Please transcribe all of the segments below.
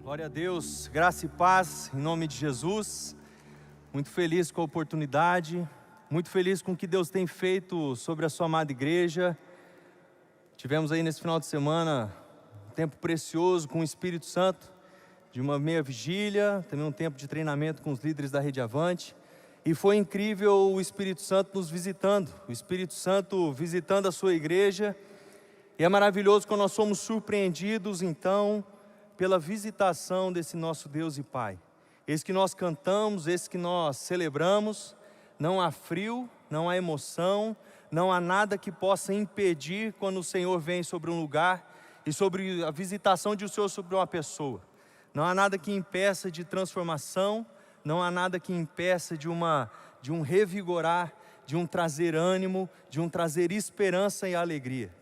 Glória a Deus, graça e paz em nome de Jesus. Muito feliz com a oportunidade, muito feliz com o que Deus tem feito sobre a sua amada igreja. Tivemos aí nesse final de semana um tempo precioso com o Espírito Santo, de uma meia vigília, também um tempo de treinamento com os líderes da Rede Avante. E foi incrível o Espírito Santo nos visitando, o Espírito Santo visitando a sua igreja. E é maravilhoso quando nós somos surpreendidos então pela visitação desse nosso Deus e Pai. Esse que nós cantamos, esse que nós celebramos, não há frio, não há emoção, não há nada que possa impedir quando o Senhor vem sobre um lugar e sobre a visitação de o Senhor sobre uma pessoa. Não há nada que impeça de transformação, não há nada que impeça de um revigorar, de um trazer ânimo, de um trazer esperança e alegria.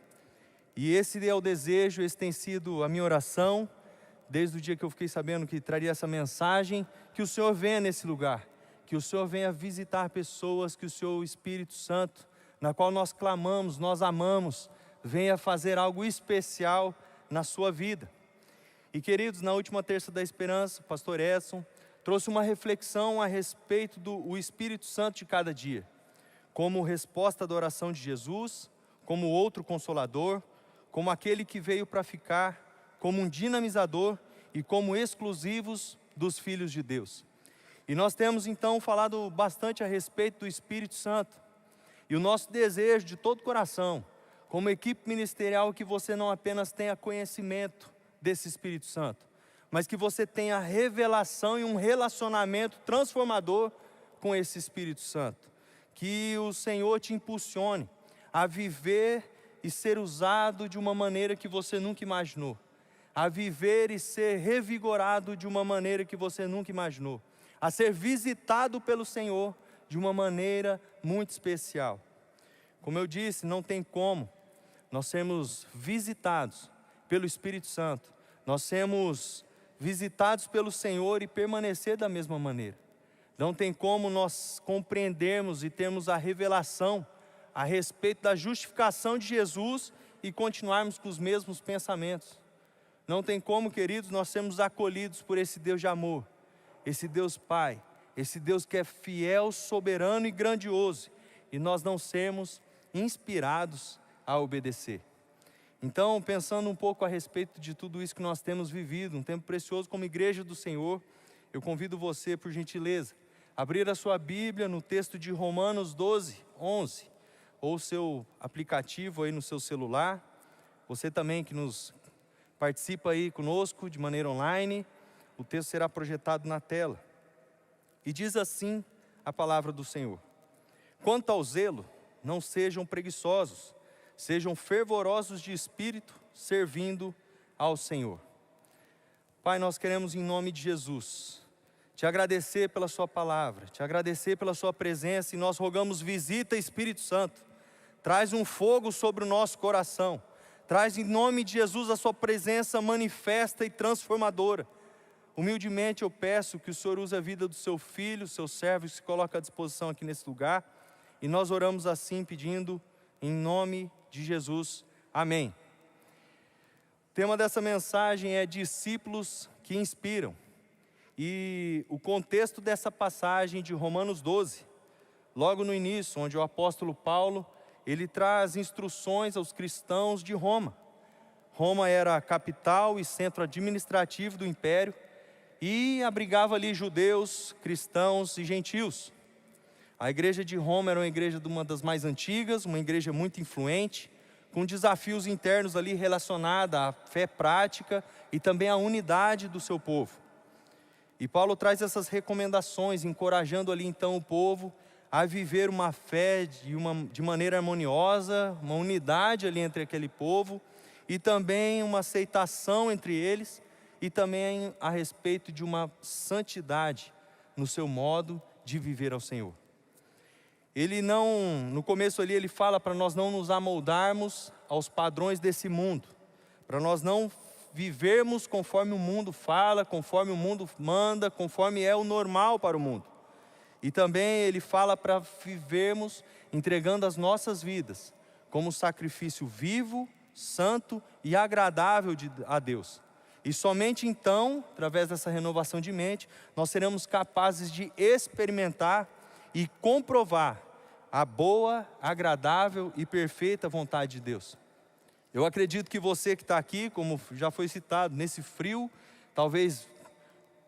E esse é o desejo, esse tem sido a minha oração, desde o dia que eu fiquei sabendo que traria essa mensagem, que o Senhor venha nesse lugar, que o Senhor venha visitar pessoas, que o Senhor, o Espírito Santo, na qual nós clamamos, nós amamos, venha fazer algo especial na sua vida. E queridos, na última terça da esperança, o pastor Edson trouxe uma reflexão a respeito do Espírito Santo de cada dia, como resposta da oração de Jesus, como outro consolador, como aquele que veio para ficar, como um dinamizador e como exclusivos dos filhos de Deus. E nós temos então falado bastante a respeito do Espírito Santo. E o nosso desejo de todo coração, como equipe ministerial, que você não apenas tenha conhecimento desse Espírito Santo, mas que você tenha revelação e um relacionamento transformador com esse Espírito Santo. Que o Senhor te impulsione a viver e ser usado de uma maneira que você nunca imaginou. A viver e ser revigorado de uma maneira que você nunca imaginou. A ser visitado pelo Senhor de uma maneira muito especial. Como eu disse, não tem como nós sermos visitados pelo Espírito Santo. Nós sermos visitados pelo Senhor e permanecer da mesma maneira. Não tem como nós compreendermos e termos a revelação a respeito da justificação de Jesus e continuarmos com os mesmos pensamentos. Não tem como, queridos, nós sermos acolhidos por esse Deus de amor, esse Deus Pai, esse Deus que é fiel, soberano e grandioso, e nós não sermos inspirados a obedecer. Então, pensando um pouco a respeito de tudo isso que nós temos vivido, um tempo precioso como igreja do Senhor, eu convido você, por gentileza, a abrir a sua Bíblia no texto de Romanos 12, 11, ou seu aplicativo aí no seu celular. Você também que nos participa aí conosco de maneira online, o texto será projetado na tela. E diz assim a palavra do Senhor: quanto ao zelo, não sejam preguiçosos, sejam fervorosos de espírito, servindo ao Senhor. Pai, nós queremos em nome de Jesus te agradecer pela sua palavra, te agradecer pela sua presença, e nós rogamos: visita, Espírito Santo, traz um fogo sobre o nosso coração, traz em nome de Jesus a sua presença manifesta e transformadora. Humildemente eu peço que o Senhor use a vida do seu filho, seu servo, que se coloca à disposição aqui nesse lugar. E nós oramos assim pedindo em nome de Jesus. Amém. O tema dessa mensagem é discípulos que inspiram. E o contexto dessa passagem de Romanos 12, logo no início, onde o apóstolo Paulo, ele traz instruções aos cristãos de Roma. Roma era a capital e centro administrativo do império e abrigava ali judeus, cristãos e gentios. A igreja de Roma era uma igreja uma das mais antigas, uma igreja muito influente, com desafios internos ali relacionados à fé prática e também à unidade do seu povo. E Paulo traz essas recomendações, encorajando ali então o povo a viver uma fé de maneira harmoniosa, uma unidade ali entre aquele povo, e também uma aceitação entre eles, e também a respeito de uma santidade no seu modo de viver ao Senhor. Ele não, no começo ali ele fala para nós não nos amoldarmos aos padrões desse mundo, para nós não vivermos conforme o mundo fala, conforme o mundo manda, conforme é o normal para o mundo. E também ele fala para vivermos entregando as nossas vidas como sacrifício vivo, santo e agradável a Deus. E somente então, através dessa renovação de mente, nós seremos capazes de experimentar e comprovar a boa, agradável e perfeita vontade de Deus. Eu acredito que você que está aqui, como já foi citado, nesse frio, talvez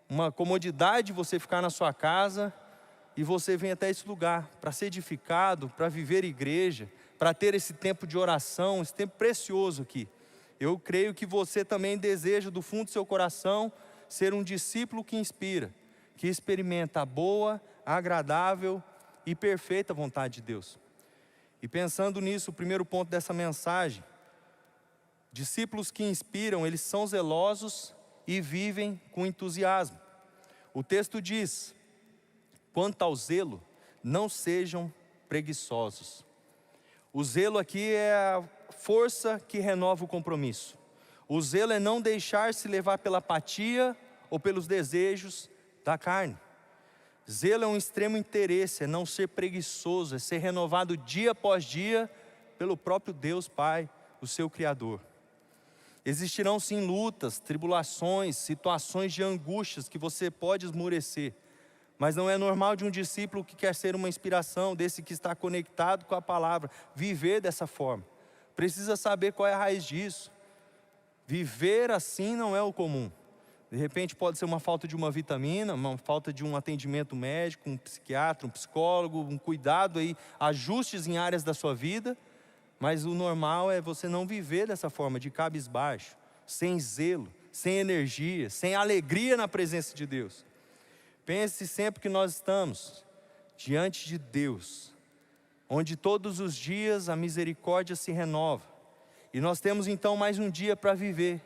uma comodidade você ficar na sua casa e você vem até esse lugar para ser edificado, para viver igreja, para ter esse tempo de oração, esse tempo precioso aqui. Eu creio que você também deseja do fundo do seu coração ser um discípulo que inspira, que experimenta a boa, agradável e perfeita vontade de Deus. E pensando nisso, o primeiro ponto dessa mensagem, discípulos que inspiram, eles são zelosos e vivem com entusiasmo. O texto diz: quanto ao zelo, não sejam preguiçosos. O zelo aqui é a força que renova o compromisso. O zelo é não deixar-se levar pela apatia ou pelos desejos da carne. Zelo é um extremo interesse, é não ser preguiçoso, é ser renovado dia após dia pelo próprio Deus Pai, o seu Criador. Existirão sim lutas, tribulações, situações de angústias que você pode esmorecer, mas não é normal de um discípulo que quer ser uma inspiração, desse que está conectado com a palavra, viver dessa forma. Precisa saber qual é a raiz disso. Viver assim não é o comum. De repente pode ser uma falta de uma vitamina, uma falta de um atendimento médico, um psiquiatra, um psicólogo, um cuidado aí, ajustes em áreas da sua vida, mas o normal é você não viver dessa forma, de cabisbaixo, sem zelo, sem energia, sem alegria na presença de Deus. Pense sempre que nós estamos diante de Deus, onde todos os dias a misericórdia se renova. E nós temos então mais um dia para viver,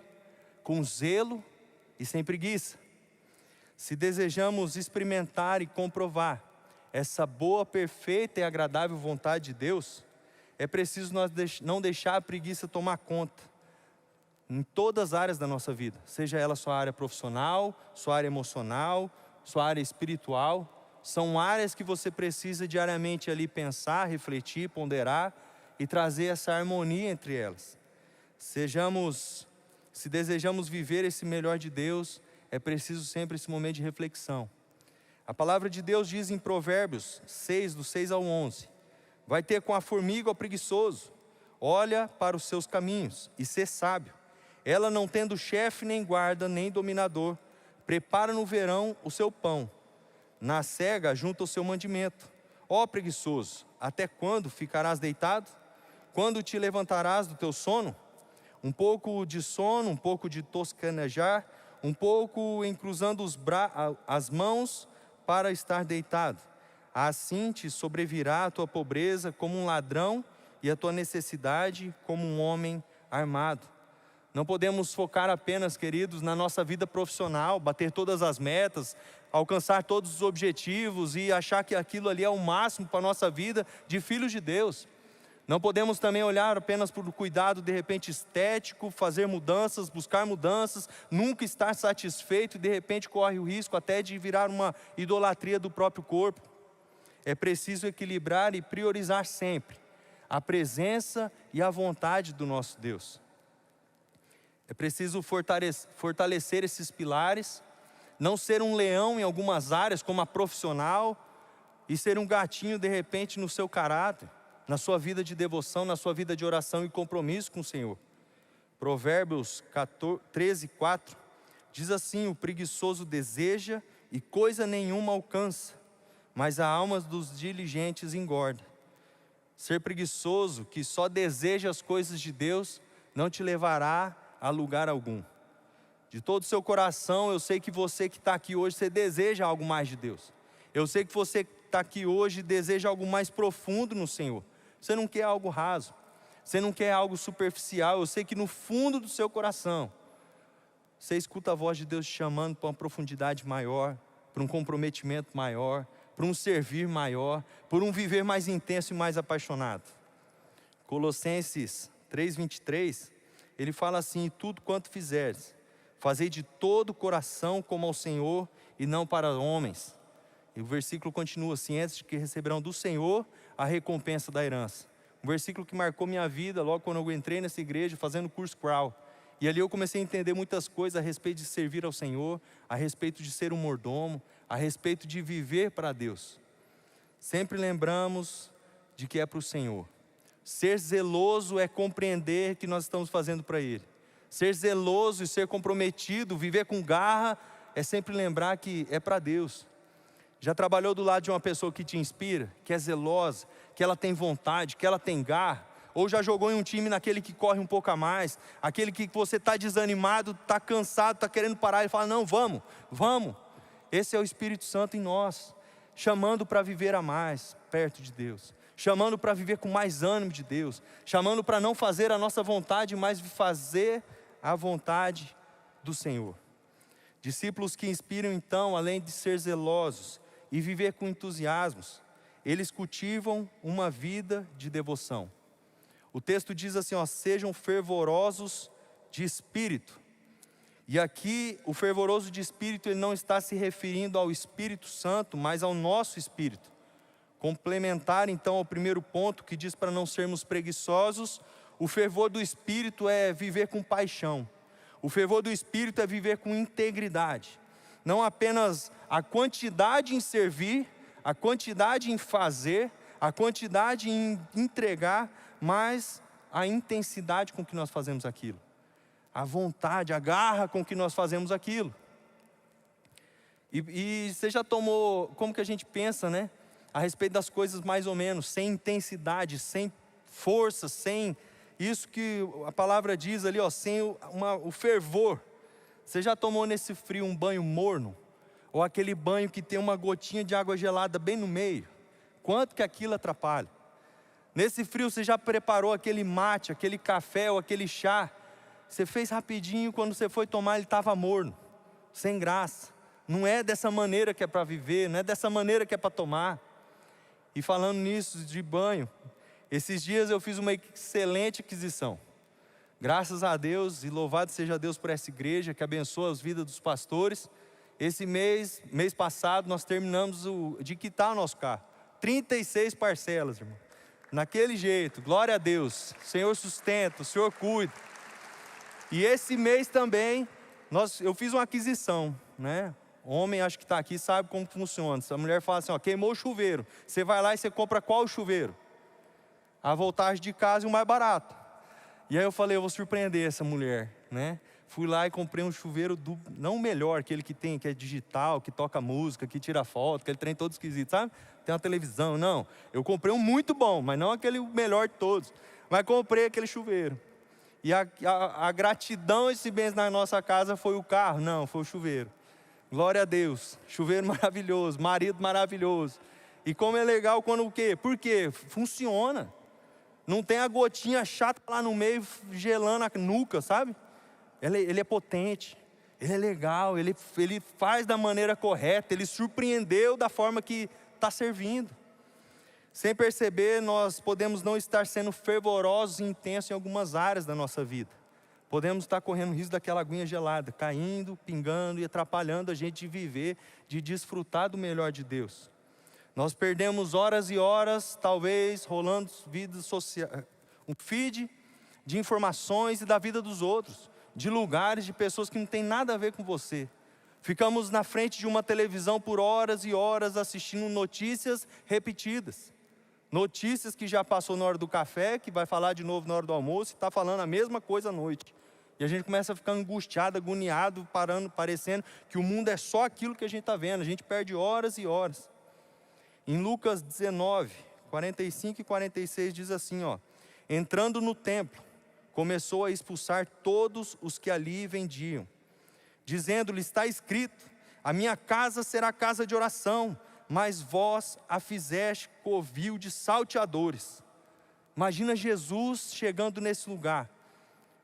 com zelo e sem preguiça. Se desejamos experimentar e comprovar essa boa, perfeita e agradável vontade de Deus, é preciso nós não deixar a preguiça tomar conta, em todas as áreas da nossa vida, seja ela sua área profissional, sua área emocional, sua área espiritual. São áreas que você precisa diariamente ali pensar, refletir, ponderar e trazer essa harmonia entre elas. Se desejamos viver esse melhor de Deus, é preciso sempre esse momento de reflexão. A palavra de Deus diz em Provérbios 6, do 6 ao 11, vai ter com a formiga o preguiçoso, olha para os seus caminhos e sê sábio. Ela não tendo chefe, nem guarda, nem dominador, prepara no verão o seu pão, na cega junta o seu mantimento. Ó preguiçoso, até quando ficarás deitado? Quando te levantarás do teu sono? Um pouco de sono, um pouco de toscanejar, um pouco encruzando as mãos para estar deitado. Assim te sobrevirá a tua pobreza como um ladrão e a tua necessidade como um homem armado. Não podemos focar apenas, queridos, na nossa vida profissional, bater todas as metas, alcançar todos os objetivos e achar que aquilo ali é o máximo para a nossa vida de filhos de Deus. Não podemos também olhar apenas para o cuidado de repente estético, fazer mudanças, buscar mudanças, nunca estar satisfeito e de repente corre o risco até de virar uma idolatria do próprio corpo. É preciso equilibrar e priorizar sempre a presença e a vontade do nosso Deus. É preciso fortalecer esses pilares, não ser um leão em algumas áreas, como a profissional, e ser um gatinho de repente no seu caráter, na sua vida de devoção, na sua vida de oração e compromisso com o Senhor. Provérbios 13, 4, diz assim: o preguiçoso deseja e coisa nenhuma alcança, mas a alma dos diligentes engorda. Ser preguiçoso, que só deseja as coisas de Deus, não te levará a lugar algum. De todo o seu coração, eu sei que você que está aqui hoje, você deseja algo mais de Deus. Eu sei que você que está aqui hoje deseja algo mais profundo no Senhor. Você não quer algo raso, você não quer algo superficial. Eu sei que no fundo do seu coração, você escuta a voz de Deus te chamando para uma profundidade maior, para um comprometimento maior, para um servir maior, por um viver mais intenso e mais apaixonado. Colossenses 3:23, ele fala assim: tudo quanto fizeres, fazei de todo o coração como ao Senhor e não para homens. E o versículo continua assim: antes de que receberão do Senhor a recompensa da herança. Um versículo que marcou minha vida logo quando eu entrei nessa igreja fazendo o curso Crawl. E ali eu comecei a entender muitas coisas a respeito de servir ao Senhor, a respeito de ser um mordomo, a respeito de viver para Deus. Sempre lembramos de que é para o Senhor. Ser zeloso é compreender que nós estamos fazendo para Ele. Ser zeloso e ser comprometido, viver com garra, é sempre lembrar que é para Deus. Já trabalhou do lado de uma pessoa que te inspira, que é zelosa, que ela tem vontade, que ela tem garra? Ou já jogou em um time naquele que corre um pouco a mais, aquele que você está desanimado, está cansado, está querendo parar e fala, não, vamos, vamos. Esse é o Espírito Santo em nós, chamando para viver a mais perto de Deus, chamando para viver com mais ânimo de Deus, chamando para não fazer a nossa vontade, mas fazer a vontade do Senhor. Discípulos que inspiram então, além de ser zelosos e viver com entusiasmos, eles cultivam uma vida de devoção. O texto diz assim, sejam fervorosos de espírito. E aqui, o fervoroso de espírito, ele não está se referindo ao Espírito Santo, mas ao nosso espírito. Complementar então ao primeiro ponto, que diz para não sermos preguiçosos, o fervor do espírito é viver com paixão. O fervor do espírito é viver com integridade. Não apenas a quantidade em servir, a quantidade em fazer, a quantidade em entregar, mas a intensidade com que nós fazemos aquilo. A vontade, a garra com que nós fazemos aquilo. E você já tomou, como que a gente pensa, né? A respeito das coisas mais ou menos, sem intensidade, sem força, sem isso que a palavra diz ali, sem o fervor. Você já tomou nesse frio um banho morno? Ou aquele banho que tem uma gotinha de água gelada bem no meio? Quanto que aquilo atrapalha? Nesse frio você já preparou aquele mate, aquele café ou aquele chá? Você fez rapidinho, quando você foi tomar ele estava morno, sem graça. Não é dessa maneira que é para viver, não é dessa maneira que é para tomar. E falando nisso de banho, esses dias eu fiz uma excelente aquisição. Graças a Deus e louvado seja Deus por essa igreja que abençoa as vidas dos pastores. Esse mês passado nós terminamos de quitar o nosso carro. 36 parcelas, irmão. Naquele jeito, glória a Deus. O Senhor sustenta, o Senhor cuida. E esse mês também, eu fiz uma aquisição, né? Homem, acho que está aqui, sabe como funciona. Se a mulher fala assim, queimou o chuveiro. Você vai lá e você compra qual chuveiro? A voltagem de casa e o mais barato. E aí eu falei, eu vou surpreender essa mulher, né? Fui lá e comprei um chuveiro, não o melhor, aquele que tem, que é digital, que toca música, que tira foto, aquele trem todo esquisito, sabe? Tem uma televisão, não. Eu comprei um muito bom, mas não aquele melhor de todos. Mas comprei aquele chuveiro. E a gratidão esse mês na nossa casa foi o carro? Não, foi o chuveiro. Glória a Deus. Chuveiro maravilhoso, marido maravilhoso. E como é legal quando o quê? Por quê? Funciona. Não tem a gotinha chata lá no meio gelando a nuca, sabe? Ele é potente, ele é legal, ele faz da maneira correta, ele surpreendeu da forma que está servindo. Sem perceber, nós podemos não estar sendo fervorosos e intensos em algumas áreas da nossa vida. Podemos estar correndo risco daquela aguinha gelada, caindo, pingando e atrapalhando a gente de viver, de desfrutar do melhor de Deus. Nós perdemos horas e horas, talvez, rolando vidas sociais, um feed de informações e da vida dos outros, de lugares, de pessoas que não tem nada a ver com você. Ficamos na frente de uma televisão por horas e horas assistindo notícias repetidas. Notícias que já passou na hora do café, que vai falar de novo na hora do almoço, e está falando a mesma coisa à noite. E a gente começa a ficar angustiado, agoniado, parecendo que o mundo é só aquilo que a gente está vendo. A gente perde horas e horas. Em Lucas 19, 45 e 46 diz assim, entrando no templo, começou a expulsar todos os que ali vendiam, dizendo-lhe, está escrito, a minha casa será casa de oração, mas vós a fizeste covil de salteadores. Imagina Jesus chegando nesse lugar.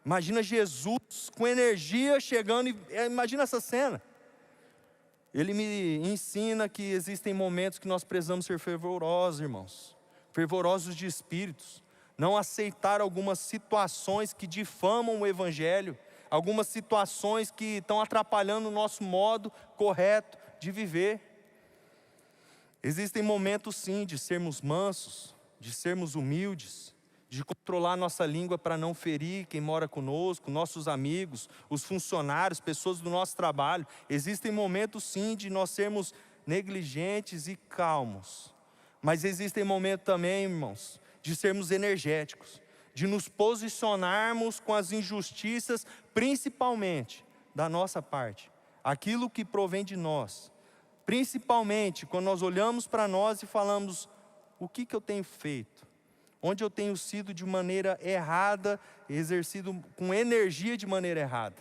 Imagina Jesus com energia chegando, imagina essa cena. Ele me ensina que existem momentos que nós precisamos ser fervorosos, irmãos. Fervorosos de espíritos. Não aceitar algumas situações que difamam o Evangelho. Algumas situações que estão atrapalhando o nosso modo correto de viver. Existem momentos sim de sermos mansos, de sermos humildes, de controlar nossa língua para não ferir quem mora conosco, nossos amigos, os funcionários, pessoas do nosso trabalho. Existem momentos sim de nós sermos negligentes e calmos, mas existem momentos também, irmãos, de sermos energéticos, de nos posicionarmos com as injustiças, principalmente da nossa parte, aquilo que provém de nós, principalmente quando nós olhamos para nós e falamos: o que eu tenho feito? Onde eu tenho sido de maneira errada, exercido com energia de maneira errada.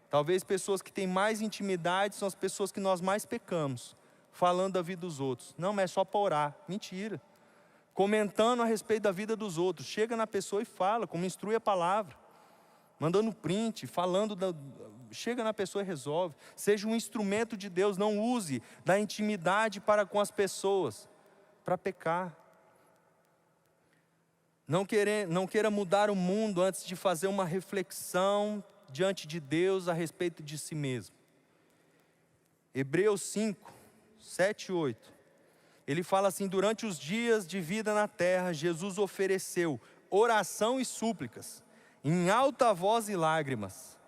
Talvez pessoas que têm mais intimidade são as pessoas que nós mais pecamos, falando da vida dos outros. Não, mas é só para orar. Mentira. Comentando a respeito da vida dos outros. Chega na pessoa e fala, como instrui a palavra. Mandando print, chega na pessoa e resolve. Seja um instrumento de Deus, não use da intimidade para com as pessoas, para pecar. Não queira mudar o mundo antes de fazer uma reflexão diante de Deus a respeito de si mesmo. Hebreus 5, 7 e 8. Ele fala assim: durante os dias de vida na terra, Jesus ofereceu oração e súplicas, em alta voz e lágrimas,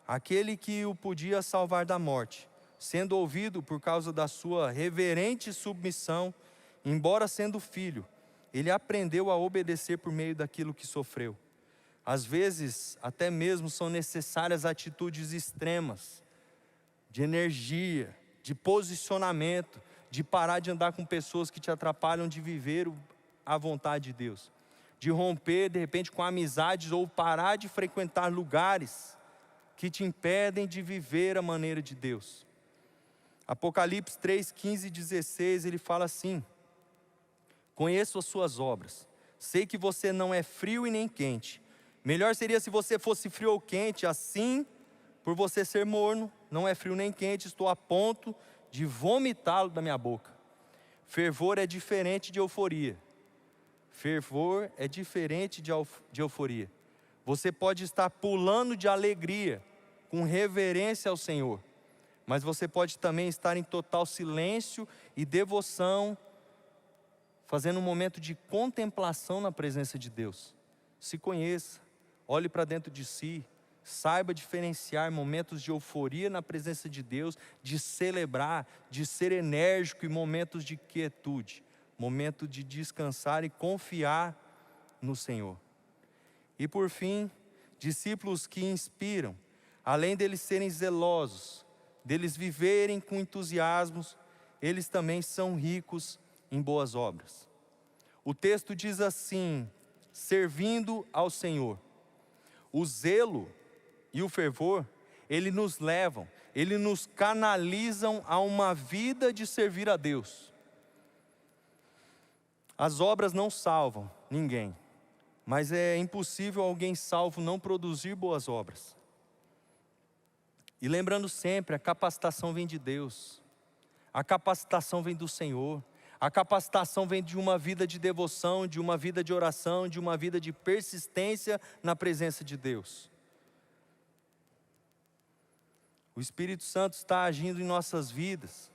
àquele que o podia salvar da morte, sendo ouvido por causa da sua reverente submissão, embora sendo filho. Ele aprendeu a obedecer por meio daquilo que sofreu. Às vezes, até mesmo são necessárias atitudes extremas, de energia, de posicionamento, de parar de andar com pessoas que te atrapalham de viver a vontade de Deus. De romper, de repente, com amizades ou parar de frequentar lugares que te impedem de viver a maneira de Deus. Apocalipse 3, 15 e 16, ele fala assim: conheço as suas obras, sei que você não é frio e nem quente. Melhor seria se você fosse frio ou quente. Assim, por você ser morno, não é frio nem quente, estou a ponto de vomitá-lo da minha boca. Fervor é diferente de euforia. Fervor é diferente de euforia. Você pode estar pulando de alegria, com reverência ao Senhor, mas você pode também estar em total silêncio e devoção, fazendo um momento de contemplação na presença de Deus. Se conheça, olhe para dentro de si, saiba diferenciar momentos de euforia na presença de Deus, de celebrar, de ser enérgico, e momentos de quietude, momento de descansar e confiar no Senhor. E por fim, discípulos que inspiram, além deles serem zelosos, deles viverem com entusiasmo, eles também são ricos em boas obras. O texto diz assim: servindo ao Senhor. O zelo e o fervor, eles nos levam, eles nos canalizam a uma vida de servir a Deus. As obras não salvam ninguém, mas é impossível alguém salvo não produzir boas obras. E lembrando sempre, a capacitação vem de Deus, a capacitação vem do Senhor, a capacitação vem de uma vida de devoção, de uma vida de oração, de uma vida de persistência na presença de Deus. O Espírito Santo está agindo em nossas vidas.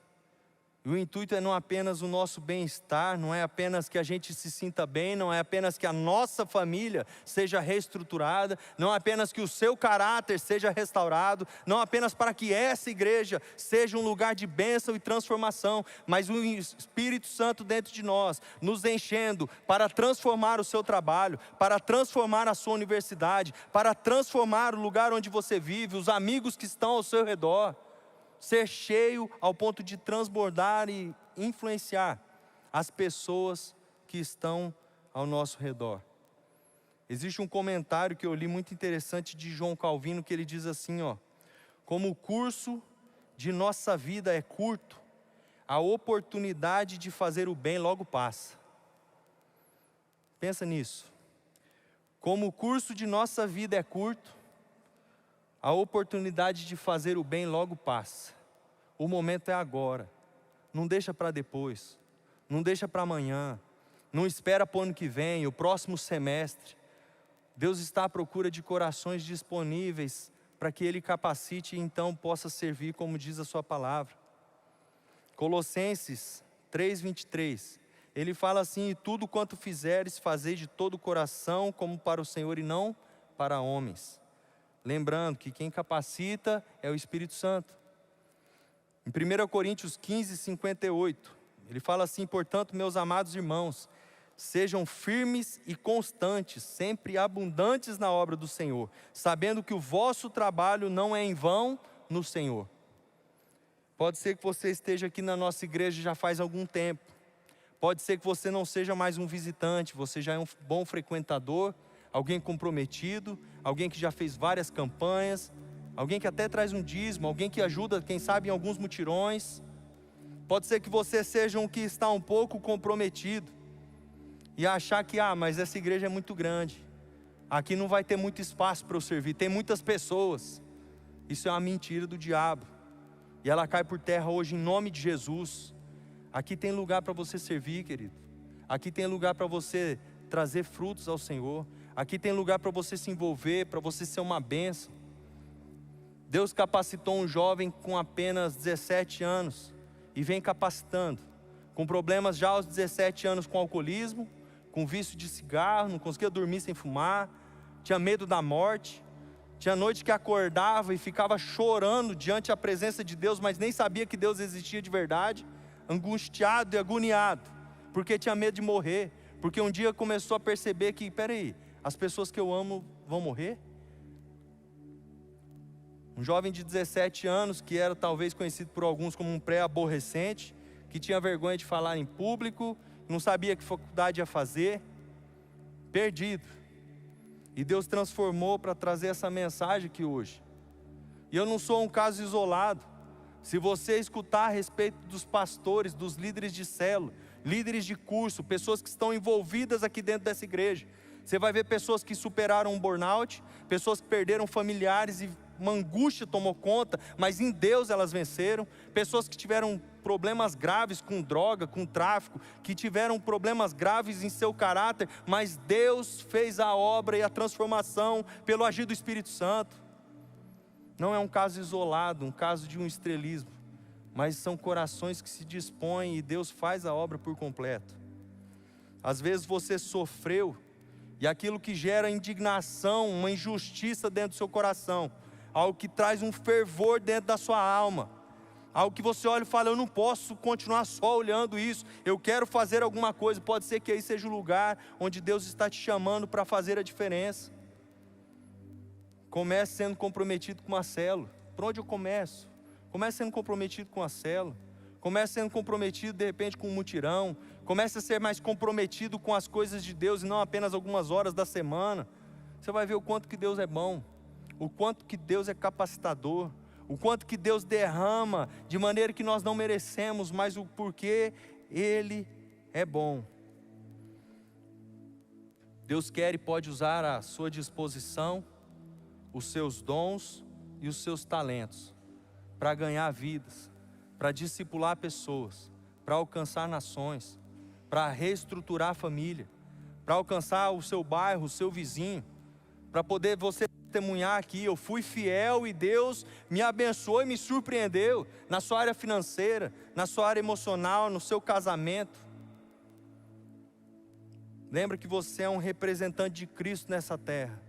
E o intuito é não apenas o nosso bem-estar, não é apenas que a gente se sinta bem, não é apenas que a nossa família seja reestruturada, não é apenas que o seu caráter seja restaurado, não apenas para que essa igreja seja um lugar de bênção e transformação, mas o Espírito Santo dentro de nós, nos enchendo para transformar o seu trabalho, para transformar a sua universidade, para transformar o lugar onde você vive, os amigos que estão ao seu redor. Ser cheio ao ponto de transbordar e influenciar as pessoas que estão ao nosso redor. Existe um comentário que eu li muito interessante de João Calvino, que ele diz assim, como o curso de nossa vida é curto, a oportunidade de fazer o bem logo passa. Pensa nisso. Como o curso de nossa vida é curto, a oportunidade de fazer o bem logo passa. O momento é agora. Não deixa para depois. Não deixa para amanhã. Não espera para o ano que vem, o próximo semestre. Deus está à procura de corações disponíveis para que Ele capacite e então possa servir como diz a sua palavra. Colossenses 3:23. ele fala assim: e tudo quanto fizeres, fazei de todo o coração, como para o Senhor e não para homens. Lembrando que quem capacita é o Espírito Santo. Em 1 Coríntios 15, 58, ele fala assim: portanto, meus amados irmãos, sejam firmes e constantes, sempre abundantes na obra do Senhor, sabendo que o vosso trabalho não é em vão no Senhor. Pode ser que você esteja aqui na nossa igreja já faz algum tempo. Pode ser que você não seja mais um visitante, você já é um bom frequentador, alguém comprometido, alguém que já fez várias campanhas, alguém que até traz um dízimo, alguém que ajuda, quem sabe, em alguns mutirões. Pode ser que você seja um que está um pouco comprometido e achar que, mas essa igreja é muito grande, aqui não vai ter muito espaço para eu servir, tem muitas pessoas. Isso é uma mentira do diabo, e ela cai por terra hoje em nome de Jesus. Aqui tem lugar para você servir, querido. Aqui tem lugar para você trazer frutos ao Senhor. Aqui tem lugar para você se envolver, para você ser uma bênção. Deus capacitou um jovem com apenas 17 anos e vem capacitando, com problemas já aos 17 anos, com alcoolismo, com vício de cigarro, não conseguia dormir sem fumar, tinha medo da morte, tinha noite que acordava e ficava chorando diante da presença de Deus, mas nem sabia que Deus existia de verdade, angustiado e agoniado, porque tinha medo de morrer, porque um dia começou a perceber que, peraí, as pessoas que eu amo vão morrer? Um jovem de 17 anos, que era talvez conhecido por alguns como um pré-aborrecente, que tinha vergonha de falar em público, não sabia que faculdade ia fazer, perdido. E Deus transformou para trazer essa mensagem aqui hoje. E eu não sou um caso isolado. Se você escutar a respeito dos pastores, dos líderes de célula, líderes de curso, pessoas que estão envolvidas aqui dentro dessa igreja, você vai ver pessoas que superaram um burnout, pessoas que perderam familiares e uma angústia tomou conta, mas em Deus elas venceram. Pessoas que tiveram problemas graves com droga, com tráfico, que tiveram problemas graves em seu caráter, mas Deus fez a obra e a transformação pelo agir do Espírito Santo. Não é um caso isolado, um caso de um estrelismo, mas são corações que se dispõem e Deus faz a obra por completo. Às vezes você sofreu, e aquilo que gera indignação, uma injustiça dentro do seu coração, algo que traz um fervor dentro da sua alma, algo que você olha e fala: eu não posso continuar só olhando isso, eu quero fazer alguma coisa. Pode ser que aí seja o lugar onde Deus está te chamando para fazer a diferença. Comece sendo comprometido com uma célula. Por onde eu começo? Comece sendo comprometido com a célula. Comece sendo comprometido de repente com um mutirão. Comece a ser mais comprometido com as coisas de Deus e não apenas algumas horas da semana. Você vai ver o quanto que Deus é bom, o quanto que Deus é capacitador, o quanto que Deus derrama de maneira que nós não merecemos, mas o porquê Ele é bom. Deus quer e pode usar à sua disposição os seus dons e os seus talentos para ganhar vidas, para discipular pessoas, para alcançar nações, para reestruturar a família, para alcançar o seu bairro, o seu vizinho, para poder você testemunhar aqui: eu fui fiel e Deus me abençoou e me surpreendeu na sua área financeira, na sua área emocional, no seu casamento. Lembra que você é um representante de Cristo nessa terra.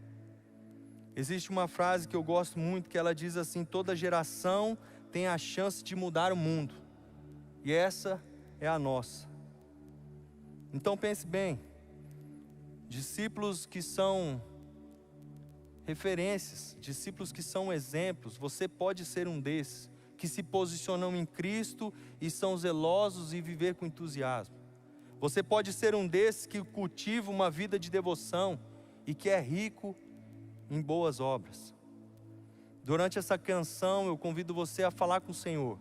Existe uma frase que eu gosto muito, que ela diz assim: toda geração tem a chance de mudar o mundo, e essa é a nossa. Então pense bem, discípulos que são referências, discípulos que são exemplos, você pode ser um desses, que se posicionam em Cristo e são zelosos e viver com entusiasmo. Você pode ser um desses que cultiva uma vida de devoção e que é rico em boas obras. Durante essa canção eu convido você a falar com o Senhor,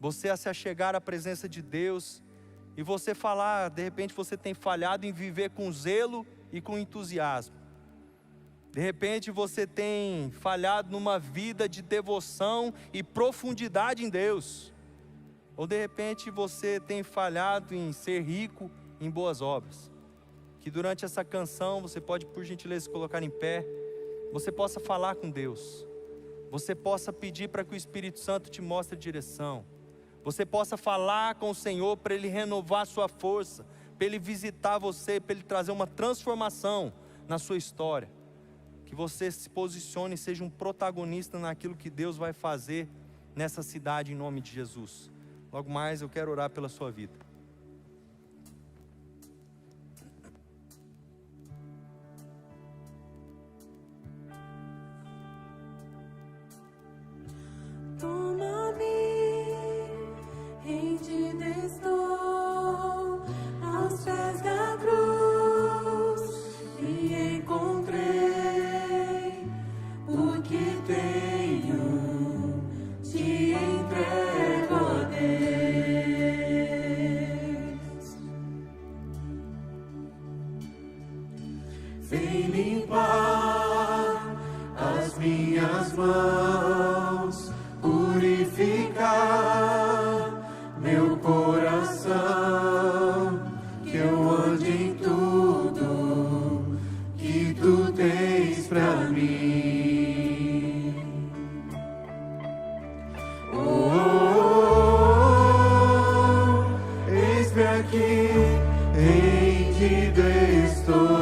você a se achegar à presença de Deus, e você falar: de repente você tem falhado em viver com zelo e com entusiasmo. De repente você tem falhado numa vida de devoção e profundidade em Deus. Ou de repente você tem falhado em ser rico em boas obras. Que durante essa canção você pode, por gentileza, se colocar em pé. Você possa falar com Deus. Você possa pedir para que o Espírito Santo te mostre a direção. você possa falar com o Senhor para Ele renovar a sua força, para Ele visitar você, para Ele trazer uma transformação na sua história. Que você se posicione e seja um protagonista naquilo que Deus vai fazer nessa cidade em nome de Jesus. Logo mais eu quero orar pela sua vida. Toma-me, rendido estou aos pés da cruz, e encontrei o que tenho, te entrego, ó Deus. Vem limpar as minhas mãos, purificar meu coração, que eu ande em tudo que tu tens pra mim. Oh, oh, oh, eis-me aqui, rendido estou.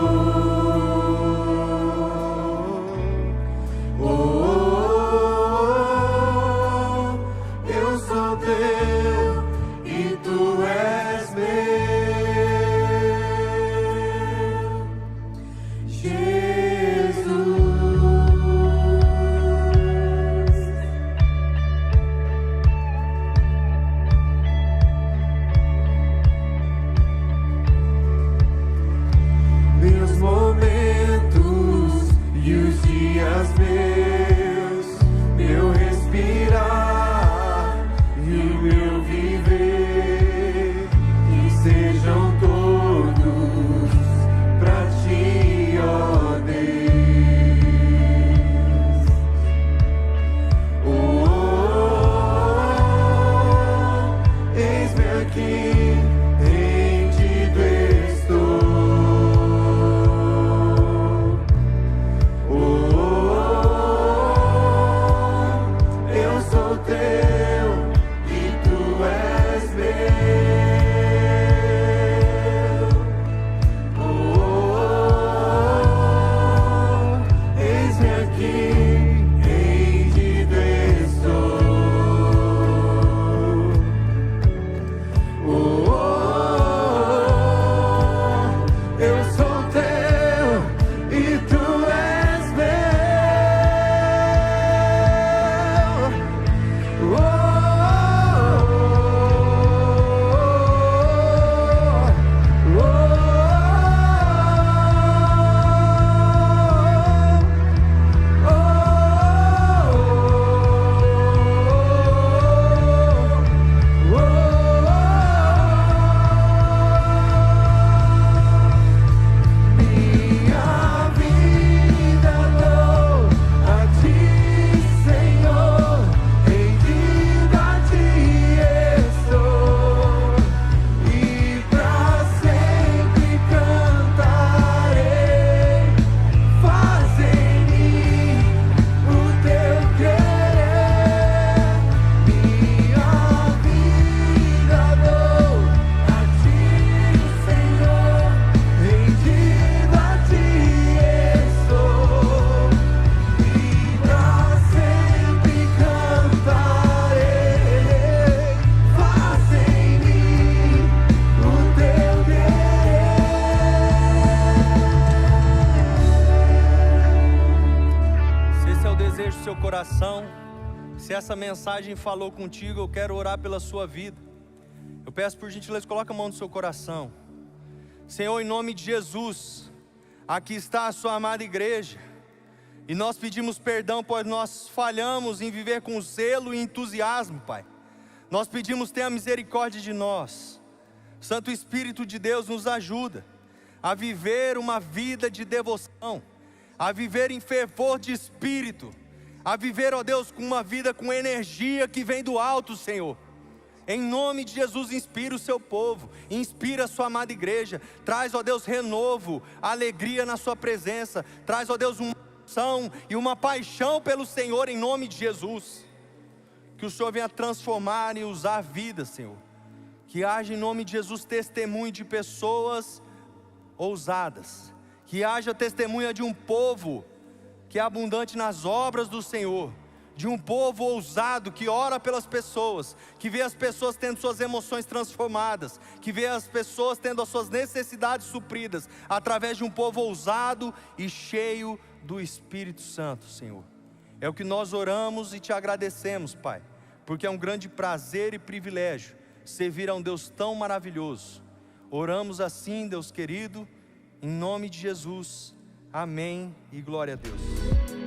Se essa mensagem falou contigo, eu quero orar pela sua vida. Eu peço por gentileza, coloca a mão no seu coração. Senhor, em nome de Jesus, aqui está a sua amada igreja, e nós pedimos perdão, pois nós falhamos em viver com zelo e entusiasmo, Pai. Nós pedimos, tenha misericórdia de nós. Santo Espírito de Deus nos ajuda a viver uma vida de devoção, a viver em fervor de espírito, a viver, ó Deus, com uma vida com energia que vem do alto, Senhor. Em nome de Jesus, inspira o seu povo, inspira a sua amada igreja, traz, ó Deus, renovo, alegria na sua presença, traz, ó Deus, uma unção e uma paixão pelo Senhor, em nome de Jesus. que o Senhor venha transformar e usar vidas, Senhor. Que haja em nome de Jesus testemunho de pessoas ousadas, que haja testemunha de um povo que é abundante nas obras do Senhor, de um povo ousado que ora pelas pessoas, que vê as pessoas tendo suas emoções transformadas, que vê as pessoas tendo as suas necessidades supridas, através de um povo ousado e cheio do Espírito Santo, Senhor. É o que nós oramos e te agradecemos, Pai, porque é um grande prazer e privilégio servir a um Deus tão maravilhoso. Oramos assim, Deus querido, em nome de Jesus, amém e glória a Deus.